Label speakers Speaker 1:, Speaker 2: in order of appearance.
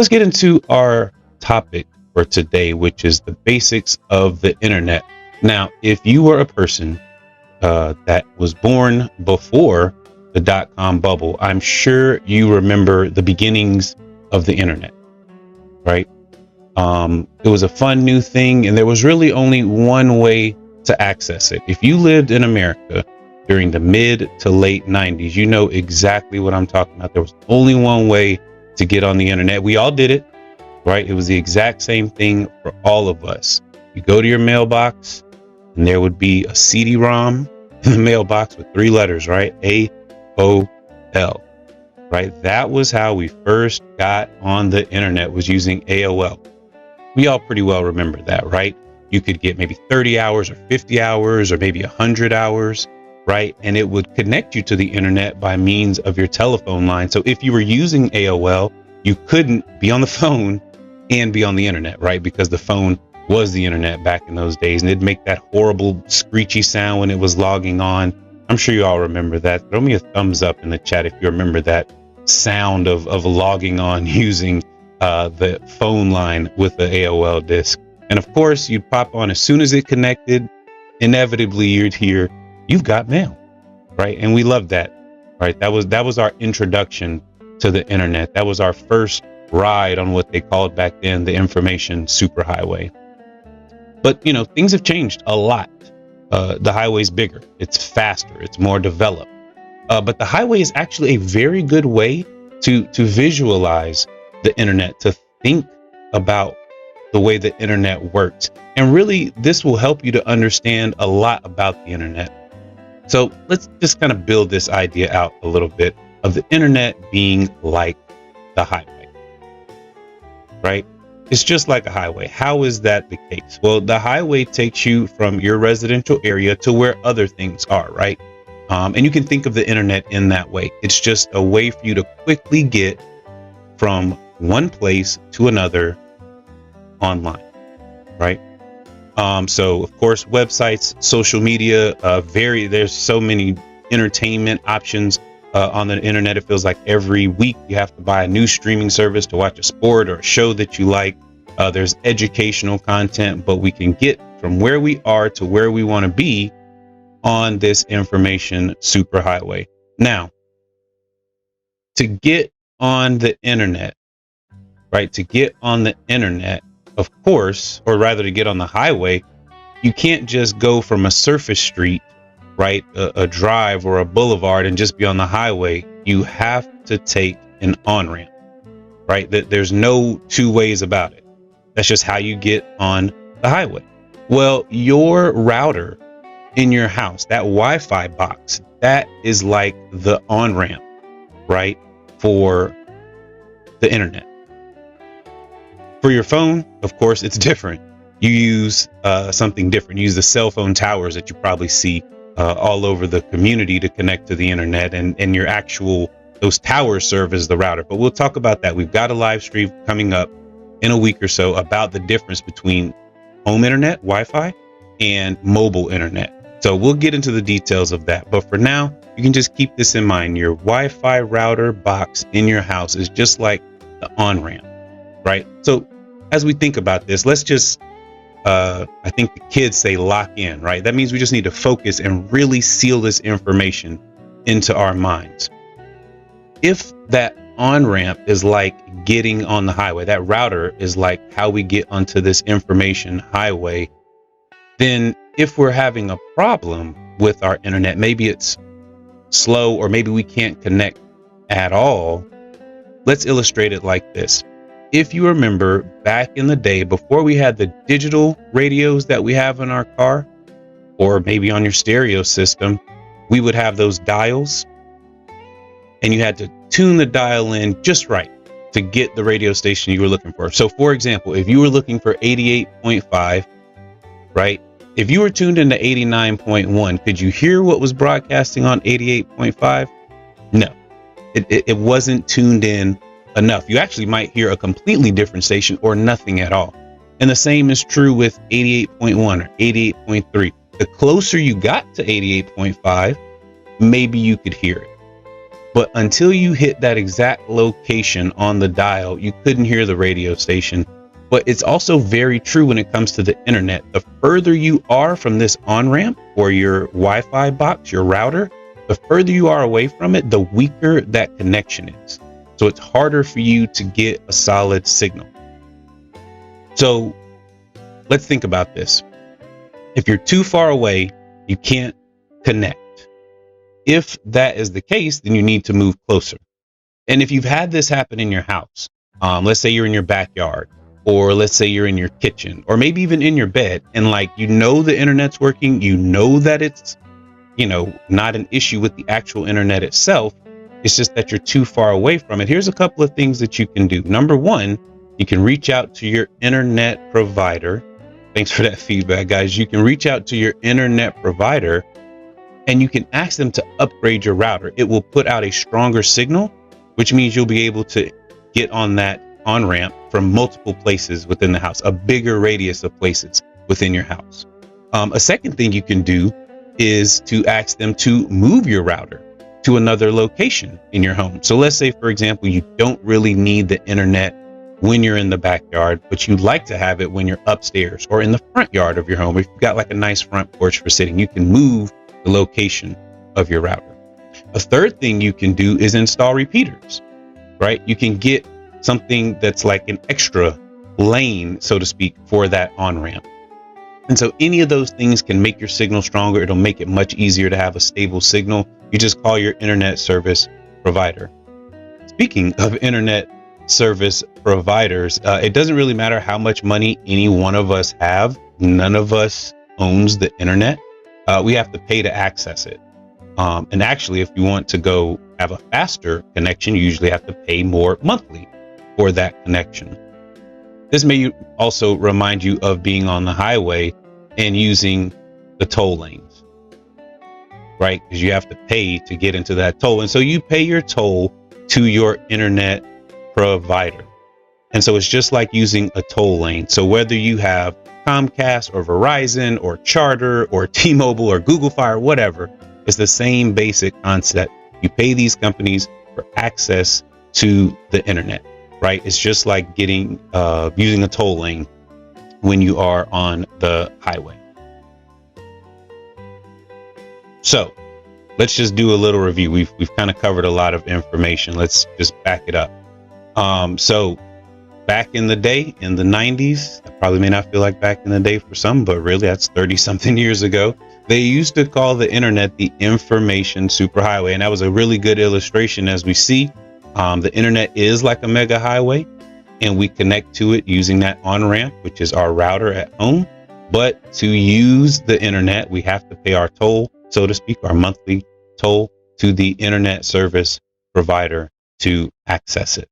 Speaker 1: let's get into our topic for today, which is the basics of the internet. Now, if you were a person that was born before the dot-com bubble, I'm sure you remember the beginnings of the internet, right? It was a fun new thing, and there was really only one way to access it. If you lived in America during the mid to late 90s, you know exactly what I'm talking about. There was only one way to get on the internet. We all did it, right? It was the exact same thing for all of us. You go to your mailbox, and there would be a CD-ROM in the mailbox with 3 letters, right? AOL, right? That was how we first got on the internet, was using AOL. We all pretty well remember that, right? You could get maybe 30 hours or 50 hours or maybe 100 hours, right? And it would connect you to the internet by means of your telephone line. So if you were using AOL, you couldn't be on the phone and be on the internet, right? Because the phone was the internet back in those days, and it'd make that horrible screechy sound when it was logging on. I'm sure you all remember that. Throw me a thumbs up in the chat if you remember that sound of logging on using the phone line with the AOL disk. And of course, you'd pop on as soon as it connected. Inevitably, you'd hear, "You've got mail," right? And we loved that, right? That was our introduction to the internet. That was our first ride on what they called back then the information superhighway. But you know, things have changed a lot. The highway's bigger, it's faster, it's more developed. But the highway is actually a very good way to visualize the internet, to think about the way the internet works. And really, this will help you to understand a lot about the internet. So let's just kind of build this idea out a little bit of the internet being like the highway, right? It's just like a highway. How is that the case? Well, the highway takes you from your residential area to where other things are, right? And you can think of the internet in that way. It's just a way for you to quickly get from one place to another online, right? So of course, websites, social media, there's so many entertainment options on the internet. It feels like every week you have to buy a new streaming service to watch a sport or a show that you like. There's educational content, but we can get from where we are to where we want to be on this information superhighway. Now, to get on the internet, right? To get on the internet, of course, or rather to get on the highway, you can't just go from a surface street, right? A drive or a boulevard and just be on the highway. You have to take an on-ramp, right? There's no two ways about it. That's just how you get on the highway. Well, your router in your house, that Wi-Fi box, that is like the on-ramp, right? For the internet. For your phone, of course, it's different. You use something different. You use the cell phone towers that you probably see all over the community to connect to the internet, and those towers serve as the router. But we'll talk about that. We've got a live stream coming up in a week or so about the difference between home internet, Wi-Fi, and mobile internet. So we'll get into the details of that. But for now, you can just keep this in mind. Your Wi-Fi router box in your house is just like the on-ramp, right? So as we think about this, let's just, I think the kids say lock in, right? That means we just need to focus and really seal this information into our minds. If that on-ramp is like getting on the highway, that router is like how we get onto this information highway, then if we're having a problem with our internet, maybe it's slow or maybe we can't connect at all, let's illustrate it like this. If you remember back in the day, before we had the digital radios that we have in our car, or maybe on your stereo system, we would have those dials, and you had to tune the dial in just right to get the radio station you were looking for. So for example, if you were looking for 88.5, right? If you were tuned into 89.1, could you hear what was broadcasting on 88.5? No, it wasn't tuned in enough. You actually might hear a completely different station or nothing at all. And the same is true with 88.1 or 88.3. The closer you got to 88.5, maybe you could hear it. But until you hit that exact location on the dial, you couldn't hear the radio station. But it's also very true when it comes to the internet. The further you are from this on-ramp or your Wi-Fi box, your router, the further you are away from it, the weaker that connection is. So it's harder for you to get a solid signal. So let's think about this. If you're too far away, you can't connect. If that is the case, then you need to move closer. And if you've had this happen in your house, let's say you're in your backyard, or let's say you're in your kitchen, or maybe even in your bed, and like, you know, the internet's working, you know that it's, you know, not an issue with the actual internet itself. It's just that you're too far away from it. Here's a couple of things that you can do. Number one, you can reach out to your internet provider. Thanks for that feedback, guys. You can reach out to your internet provider and you can ask them to upgrade your router. It will put out a stronger signal, which means you'll be able to get on that on-ramp from multiple places within the house, a bigger radius of places within your house. A second thing you can do is to ask them to move your router to another location in your home. So let's say, for example, you don't really need the internet when you're in the backyard, but you'd like to have it when you're upstairs or in the front yard of your home. If you've got like a nice front porch for sitting, you can move the location of your router. A third thing you can do is install repeaters, right? You can get something that's like an extra lane, so to speak, for that on-ramp. And so any of those things can make your signal stronger. It'll make it much easier to have a stable signal. You just call your internet service provider. Speaking of internet service providers, it doesn't really matter how much money any one of us have. None of us owns the internet. We have to pay to access it. And actually, if you want to go have a faster connection, you usually have to pay more monthly for that connection. This may also remind you of being on the highway and using the toll lanes, right? Because you have to pay to get into that toll. And so you pay your toll to your internet provider. And so it's just like using a toll lane. So whether you have Comcast or Verizon or Charter or T-Mobile or Google Fi or whatever, it's the same basic concept. You pay these companies for access to the internet, right? It's just like getting using a toll lane when you are on the highway. So let's just do a little review. We've kind of covered a lot of information. Let's just back it up. So back in the day, in the 90s, that probably may not feel like back in the day for some, but really that's 30 something years ago. They used to call the internet the information superhighway. And that was a really good illustration. As we see, the internet is like a mega highway, and we connect to it using that on-ramp, which is our router at home. But to use the internet, we have to pay our toll, so to speak, our monthly toll to the internet service provider to access it.